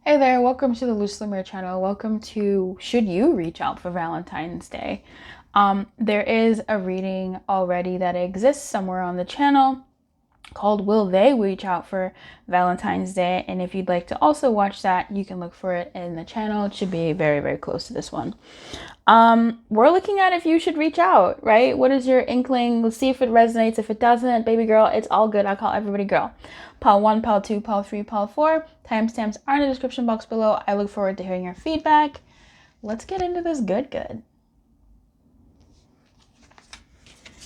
Hey there, welcome to the Loose Lemire channel. Welcome to Should You Reach Out for Valentine's Day? There is a reading already that exists somewhere on the channel called Will They Reach Out for Valentine's Day? And if you'd like to also watch that, you can look for it in the channel. It should be very, very close to this one. We're looking at if you should reach out, right? What is your inkling? Let's see if it resonates. If it doesn't, baby girl, it's all good. I call everybody girl. Pile 1, Pile 2, Pile 3, Pile 4. Timestamps are in the description box below. I look forward to hearing your feedback. Let's get into this good.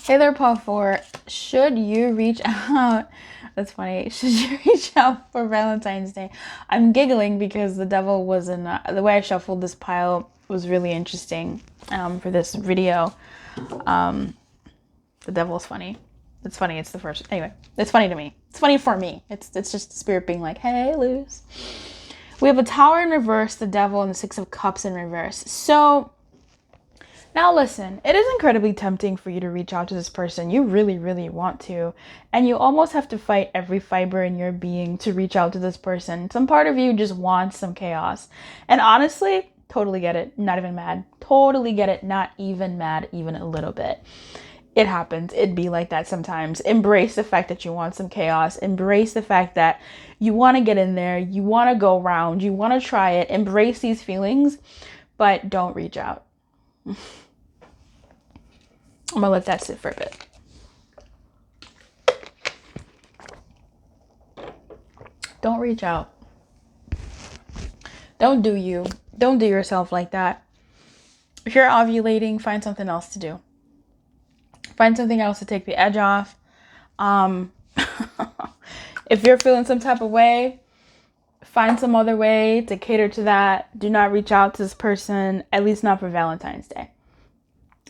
Hey there, Pile 4. Should you reach out? That's funny. Should you reach out for Valentine's Day? I'm giggling because the devil was in the way I shuffled this pile was really interesting for this video. The devil's funny. It's funny. It's the first. Anyway, it's funny to me. It's funny for me. It's just the spirit being like, hey, Luz. We have a Tower in reverse, the devil, and the Six of Cups in reverse. So now listen, it is incredibly tempting for you to reach out to this person. You really, really want to. And you almost have to fight every fiber in your being to reach out to this person. Some part of you just wants some chaos. And honestly, totally get it. Not even mad. Totally get it. Not even mad, even a little bit. It happens. It'd be like that sometimes. Embrace the fact that you want some chaos. Embrace the fact that you want to get in there. You want to go round. You want to try it. Embrace these feelings, but don't reach out. I'm gonna let that sit for a bit. Don't reach out. Don't do you. Don't do yourself like that. If you're ovulating, find something else to do. Find something else to take the edge off. If you're feeling some type of way, find some other way to cater to that. Do not reach out to this person, at least not for Valentine's Day.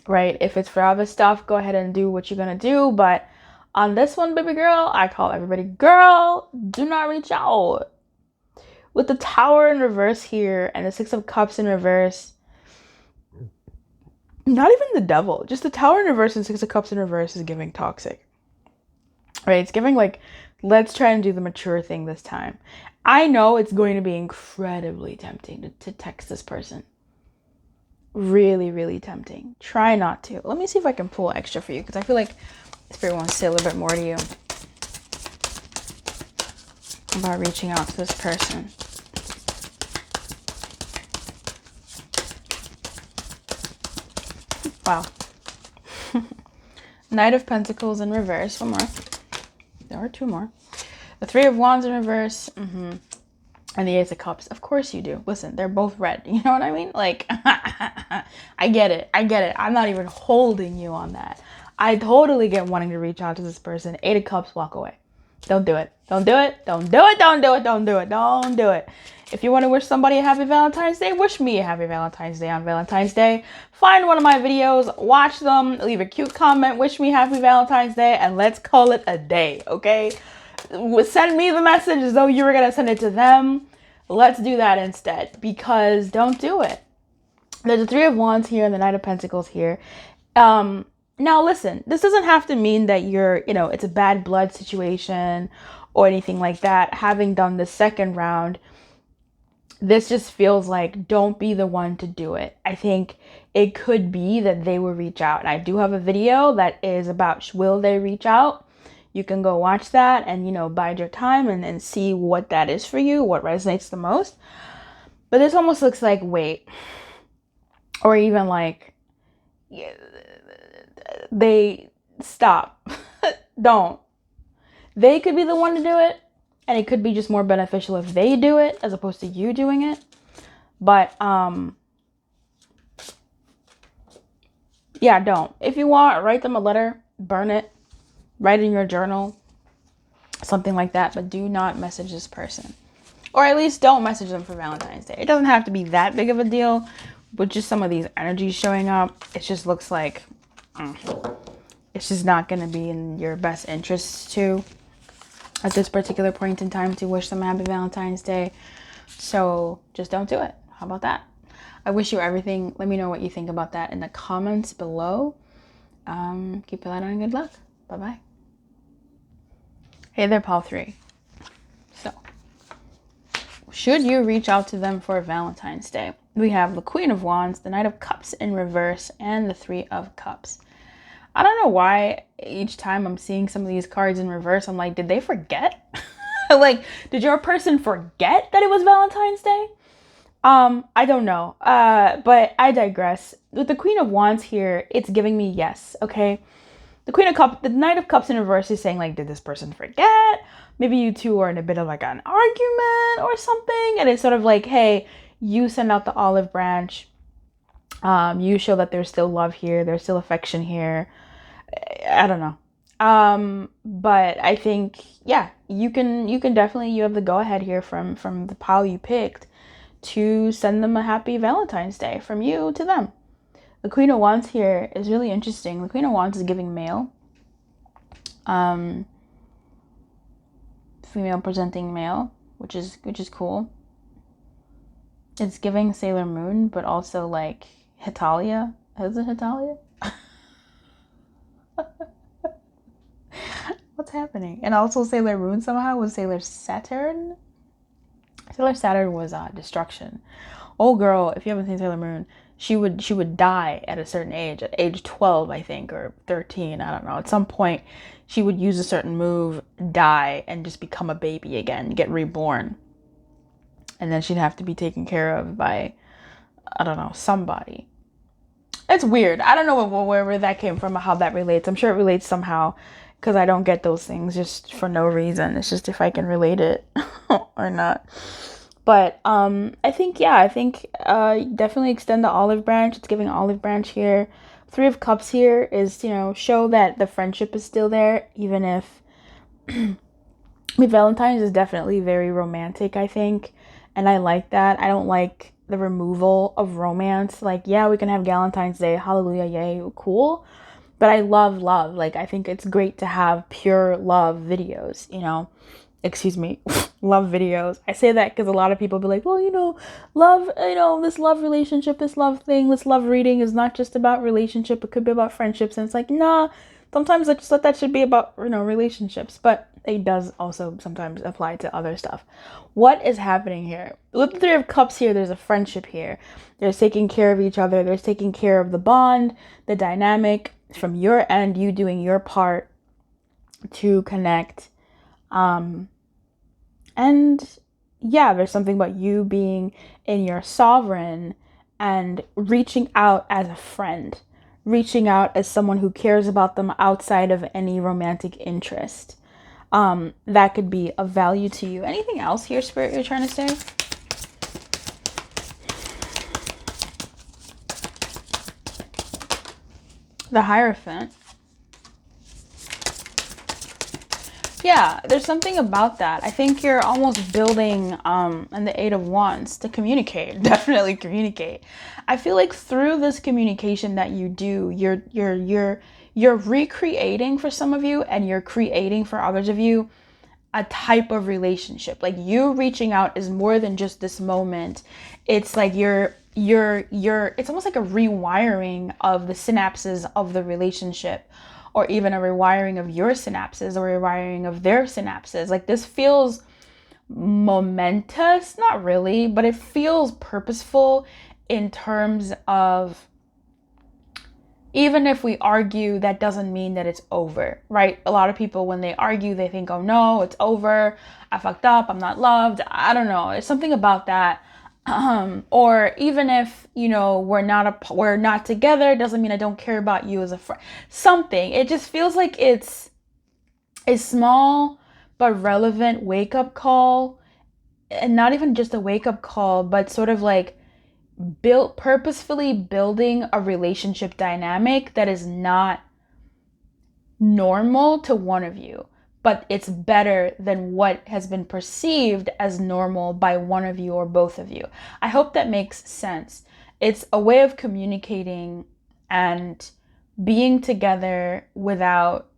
Right? If it's for other stuff, go ahead and do what you're gonna do. But on this one, baby girl, I call everybody girl. Do not reach out. With the Tower in reverse here and the Six of Cups in reverse, not even the devil, just the Tower in reverse and Six of Cups in reverse is giving toxic. Right? It's giving like, let's try and do the mature thing this time. I know it's going to be incredibly tempting to text this person. Really, really tempting. Try not to. Let me see if I can pull extra for you because I feel like Spirit wants to say a little bit more to you about reaching out to this person. Wow. Knight of Pentacles in reverse. One more. There are two more. The Three of Wands in reverse. And the Ace of Cups. Of course you do. Listen, they're both red. You know what I mean? Like, I get it. I'm not even holding you on that. I totally get wanting to reach out to this person. Eight of Cups, walk away. Don't do it. Don't do it. Don't do it. Don't do it. Don't do it. Don't do it. If you want to wish somebody a happy Valentine's Day, wish me a happy Valentine's Day on Valentine's Day. Find one of my videos, watch them, leave a cute comment, wish me happy Valentine's Day, and let's call it a day, okay? Send me the message as though you were going to send it to them. Let's do that instead, because don't do it. There's the Three of Wands here and the Knight of Pentacles here. Now listen, this doesn't have to mean that you're, it's a bad blood situation or anything like that. Having done the second round, this just feels like don't be the one to do it. I think it could be that they will reach out. And I do have a video that is about will they reach out. You can go watch that and, bide your time and see what that is for you, what resonates the most. But this almost looks like wait. Or even like they stop. Don't. They could be the one to do it. And it could be just more beneficial if they do it as opposed to you doing it. But, yeah, don't. If you want, write them a letter, burn it, write in your journal, something like that. But do not message this person. Or at least don't message them for Valentine's Day. It doesn't have to be that big of a deal. But just some of these energies showing up, it just looks like it's just not going to be in your best interests to. At this particular point in time to wish them a happy Valentine's Day. So just don't do it. How about that? I wish you everything. Let me know what you think about that in the comments below. Keep your light on and good luck. Bye-bye. Hey there, Pile 3. So Should you reach out to them for Valentine's Day? We have the Queen of Wands, the Knight of Cups in reverse, and the Three of Cups. I don't know why each time I'm seeing some of these cards in reverse, I'm like, did they forget? Like, did your person forget that it was Valentine's Day? I don't know. But I digress. With the Queen of Wands here, it's giving me yes, okay? The Knight of Cups in reverse is saying, like, did this person forget? Maybe you two are in a bit of like an argument or something. And it's sort of like, hey, you send out the olive branch. You show that there's still love here. There's still affection here. I don't know. But I think, yeah, you can definitely, you have the go ahead here from the pile you picked to send them a happy Valentine's Day from you to them. The Queen of Wands here is really interesting. The Queen of Wands is giving male. Female presenting male, which is cool. It's giving Sailor Moon, but also like Hitalia. Is it Hitalia? What's happening? And also Sailor Moon somehow was Sailor Saturn. Sailor Saturn was destruction. Oh girl, if you haven't seen Sailor Moon, she would die at a certain age, at age 12, I think, or 13, I don't know. At some point, she would use a certain move, die, and just become a baby again, get reborn. And then she'd have to be taken care of by, I don't know, somebody. It's weird. I don't know where that came from or how that relates. I'm sure it relates somehow, because I don't get those things just for no reason. It's just if I can relate it or not. But I think definitely extend the olive branch. It's giving olive branch here. Three of Cups here is, show that the friendship is still there, even if Valentine's is definitely very romantic, I think. And I like that. I don't like the removal of romance. Like, yeah, we can have Valentine's Day. Hallelujah, yay, cool. But I love love. Like, I think it's great to have pure love videos, excuse me, love videos. I say that because a lot of people be like, well, love, this love relationship, this love thing, this love reading is not just about relationship. It could be about friendships. And it's like, nah, sometimes I just thought that should be about, relationships, but it does also sometimes apply to other stuff. What is happening here? With the Three of Cups here, there's a friendship here. There's taking care of each other. There's taking care of the bond, the dynamic from your end, you doing your part to connect. And yeah, there's something about you being in your sovereign and reaching out as a friend, reaching out as someone who cares about them outside of any romantic interest. That could be of value to you. Anything else here, Spirit, you're trying to say? The Hierophant. Yeah, there's something about that. I think you're almost building and the Eight of Wands to communicate. Definitely communicate. I feel like through this communication that you do, you're recreating for some of you, and you're creating for others of you a type of relationship. Like, you reaching out is more than just this moment. It's like you're it's almost like a rewiring of the synapses of the relationship, or even a rewiring of your synapses, or a rewiring of their synapses. Like, this feels momentous, not really, but it feels purposeful in terms of, even if we argue, that doesn't mean that it's over, right? A lot of people, when they argue, they think, oh no, it's over. I fucked up. I'm not loved. I don't know. It's something about that. Or even if, we're not together, doesn't mean I don't care about you as a friend. Something. It just feels like it's a small but relevant wake-up call, and not even just a wake-up call, but sort of like purposefully building a relationship dynamic that is not normal to one of you, but it's better than what has been perceived as normal by one of you or both of you. I hope that makes sense. It's a way of communicating and being together without,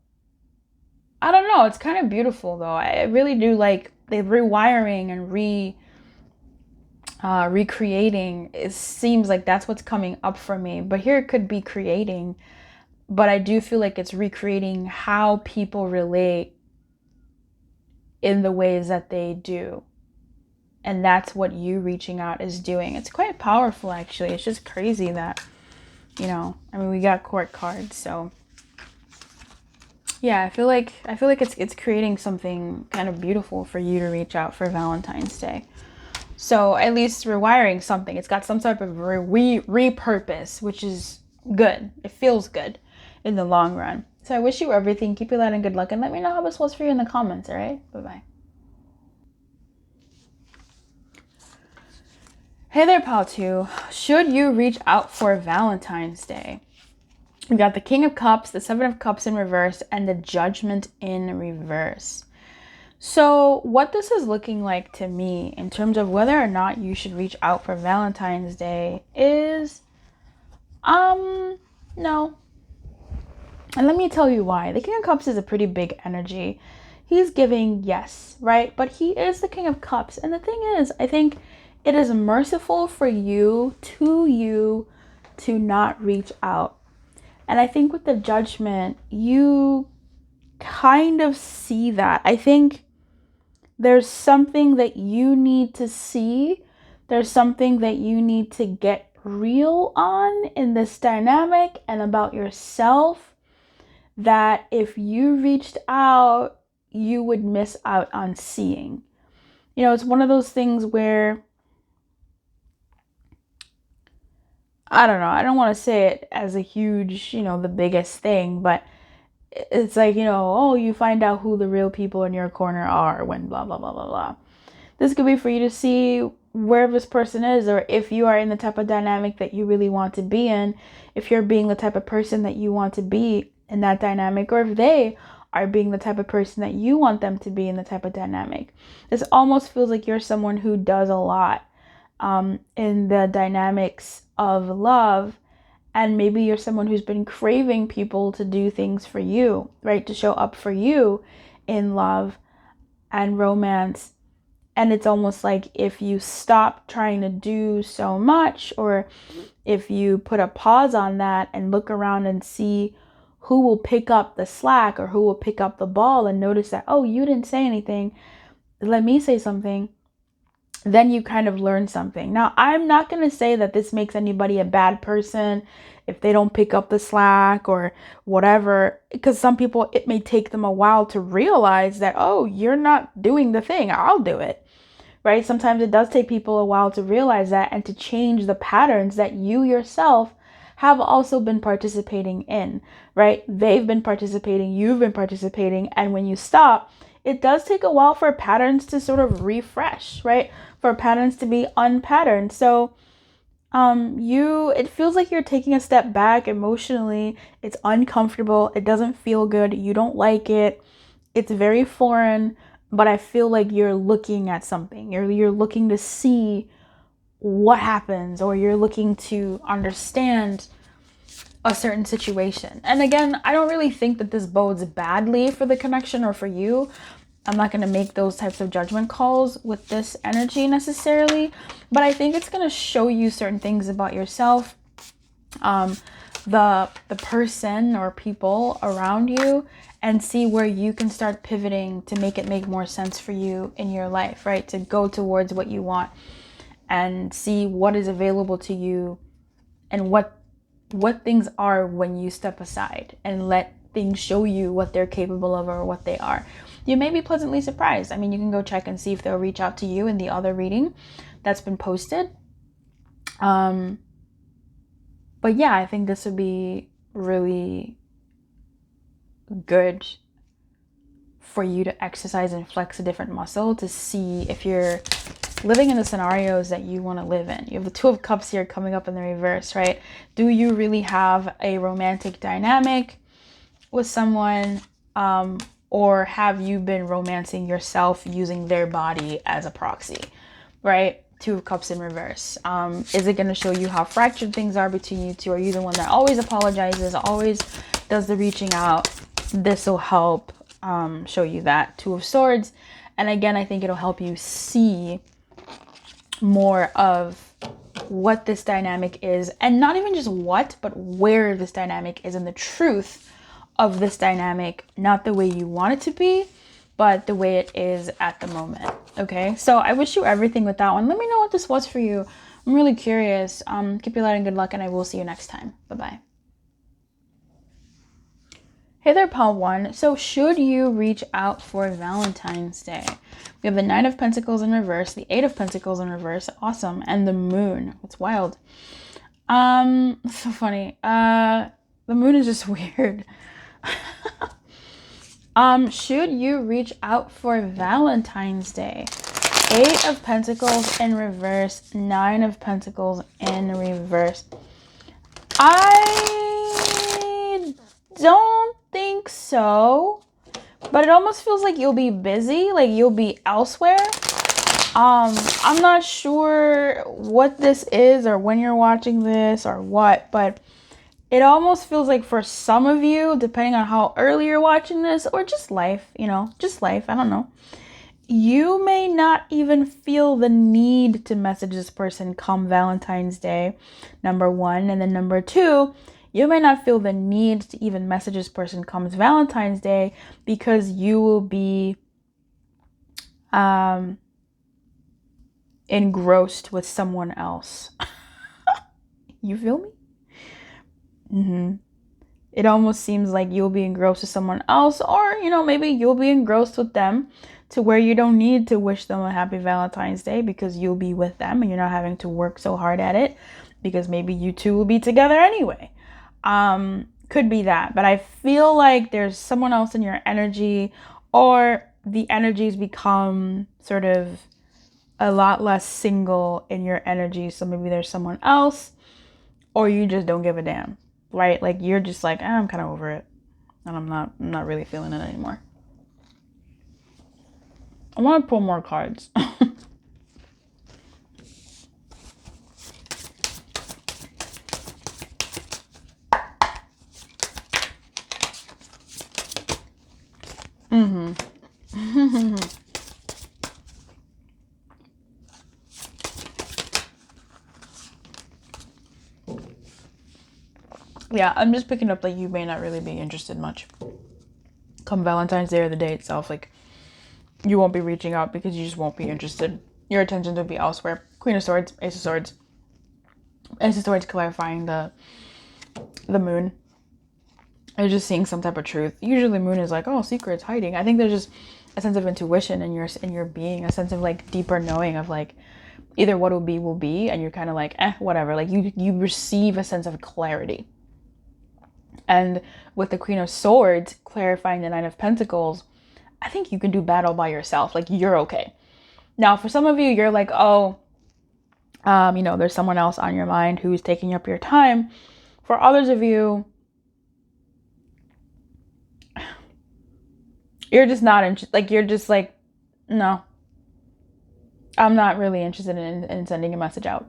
I don't know, it's kind of beautiful though. I really do like the rewiring and recreating. It seems like that's what's coming up for me, but here it could be creating, but I do feel like it's recreating how people relate in the ways that they do. And that's what you reaching out is doing. It's quite powerful, actually. It's just crazy that, you know, I mean, we got court cards, so yeah, I feel like it's creating something kind of beautiful for you to reach out for Valentine's Day. So at least rewiring something. It's got some type of repurpose, which is good. It feels good in the long run. So I wish you everything. Keep your light and good luck, and let me know how this was for you in the comments. All right, bye-bye. Hey there, pal 2. Should you reach out for Valentine's Day? We got the King of Cups, the Seven of Cups in reverse, and the Judgment in reverse. So what this is looking like to me in terms of whether or not you should reach out for Valentine's Day is, no. And let me tell you why. The King of Cups is a pretty big energy. He's giving yes, right? But he is the King of Cups. And the thing is, I think it is merciful for you to not reach out. And I think with the Judgment, you kind of see that. I think there's something that you need to see. There's something that you need to get real on in this dynamic and about yourself, that if you reached out, you would miss out on seeing. You know, it's one of those things where, I don't know, I don't want to say it as a huge, you know, the biggest thing, but it's like, you know, oh, you find out who the real people in your corner are when blah, blah, blah, blah, blah. This could be for you to see where this person is, or if you are in the type of dynamic that you really want to be in, if you're being the type of person that you want to be in that dynamic, or if they are being the type of person that you want them to be in the type of dynamic. This almost feels like you're someone who does a lot in the dynamics of love. And maybe you're someone who's been craving people to do things for you, right? To show up for you in love and romance. And it's almost like if you stop trying to do so much, or if you put a pause on that and look around and see who will pick up the slack or who will pick up the ball and notice that, oh, you didn't say anything, let me say something, then you kind of learn something. Now, I'm not going to say that this makes anybody a bad person if they don't pick up the slack or whatever, because some people, it may take them a while to realize that, oh, you're not doing the thing, I'll do it, right? Sometimes it does take people a while to realize that and to change the patterns that you yourself have also been participating in, right? They've been participating, you've been participating, and when you stop, it does take a while for patterns to sort of refresh, right? For patterns to be unpatterned. So it feels like you're taking a step back emotionally. It's uncomfortable. It doesn't feel good. You don't like it. It's very foreign, but I feel like you're looking at something. You're looking to see what happens, or you're looking to understand a certain situation. And again, I don't really think that this bodes badly for the connection or for you. I'm not going to make those types of judgment calls with this energy necessarily, but I think it's going to show you certain things about yourself, the person or people around you, and see where you can start pivoting to make it make more sense for you in your life, right? To go towards what you want and see what is available to you and what things are when you step aside and let things show you what they're capable of or what they are. You may be pleasantly surprised. I mean, you can go check and see if they'll reach out to you in the other reading that's been posted. But yeah, I think this would be really good for you to exercise and flex a different muscle to see if you're living in the scenarios that you want to live in. You have the Two of Cups here coming up in the reverse, right? Do you really have a romantic dynamic with someone, or have you been romancing yourself using their body as a proxy, right? Two of Cups in reverse. Is it going to show you how fractured things are between you two? Are you the one that always apologizes, always does the reaching out? This will help show you that. Two of Swords. And again, I think it'll help you see more of what this dynamic is, and not even just what, but where this dynamic is, and the truth of this dynamic, not the way you want it to be, but the way it is at the moment. Okay, so I wish you everything with that one. Let me know what this was for you. I'm really curious. Keep your light and good luck, and I will see you next time. Bye-bye. Hey there, Pal 1. So should you reach out for Valentine's Day? We have the 9 of Pentacles in reverse, the 8 of Pentacles in reverse. Awesome. And the moon. It's wild. It's so funny. The moon is just weird. Should you reach out for Valentine's Day? 8 of Pentacles in reverse, 9 of Pentacles in reverse. I don't think so, but it almost feels like you'll be busy, like you'll be elsewhere. I'm not sure what this is or when you're watching this or what, but it almost feels like for some of you, depending on how early you're watching this, or just life, just life, I don't know. You may not even feel the need to message this person come Valentine's Day, number 1. And then number 2, you may not feel the need to even message this person comes Valentine's Day because you will be engrossed with someone else. You feel me? It almost seems like you'll be engrossed with someone else, or, maybe you'll be engrossed with them to where you don't need to wish them a happy Valentine's Day because you'll be with them and you're not having to work so hard at it because maybe you two will be together anyway. Could be that, but I feel like there's someone else in your energy, or the energies become sort of a lot less single in your energy. So maybe there's someone else, or you just don't give a damn, right? Like you're just like, I'm kind of over it, and I'm not really feeling it anymore. I want to pull more cards. Yeah, I'm just picking up that you may not really be interested much come Valentine's Day or the day itself. Like, you won't be reaching out because you just won't be interested. Your attention will be elsewhere. Queen of Swords, Ace of Swords. Ace of Swords clarifying the moon. You're just seeing some type of truth. Usually the moon is like, oh, secrets, hiding. I think there's just a sense of intuition in your being, a sense of like deeper knowing of like either what will be, and you're kind of like, whatever. Like you receive a sense of clarity. And with the Queen of Swords clarifying the 9 of Pentacles, I think you can do battle by yourself. Like, you're okay. Now, for some of you, you're like, there's someone else on your mind who's taking up your time. For others of you, you're just not interested. Like, you're just like, no, I'm not really interested in sending a message out.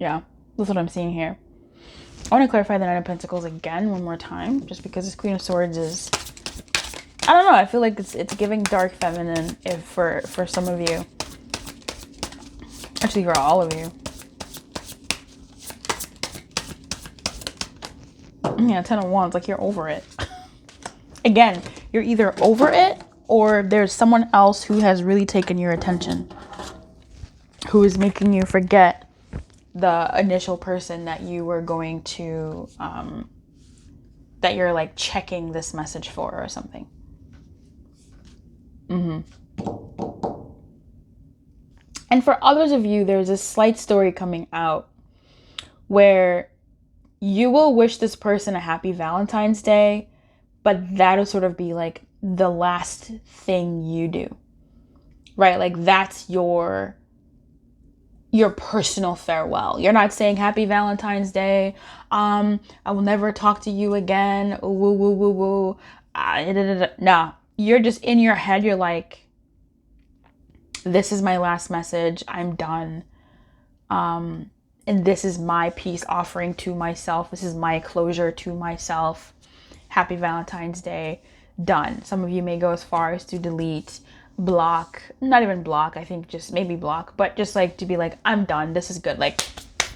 Yeah, that's what I'm seeing here. I want to clarify the 9 of Pentacles again one more time, just because this Queen of Swords is, I don't know, I feel like it's giving dark feminine for some of you. Actually, for all of you. Yeah, 10 of Wands, like you're over it. Again, you're either over it or there's someone else who has really taken your attention, who is making you forget the initial person that you were going to, that you're like checking this message for or something. And for others of you, there's a slight story coming out where you will wish this person a happy Valentine's Day, but that'll sort of be like the last thing you do, right? Like that's your personal farewell. You're not saying happy Valentine's Day. I will never talk to you again. Woo, woo, woo, woo. Nah, you're just in your head. You're like, this is my last message. I'm done. And this is my peace offering to myself. This is my closure to myself. Happy Valentine's Day. Done. Some of you may go as far as to delete, block, not even block, I think just maybe block, but just like to be like, I'm done. This is good. Like,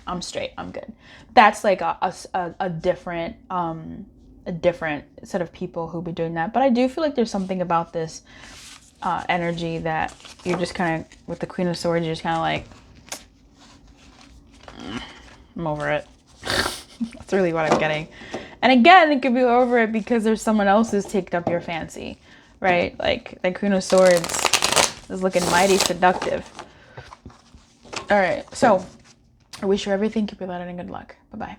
I'm straight. I'm good. That's like a different a different set of people who be doing that. But I do feel like there's something about this energy that you're just kind of, with the Queen of Swords, you're just kind of like, I'm over it. That's really what I'm getting. And again, it could be over it because there's someone else who's taken up your fancy, right? Like the Queen of Swords is looking mighty seductive. All right, so I wish you everything. Keep your light and good luck. Bye-bye.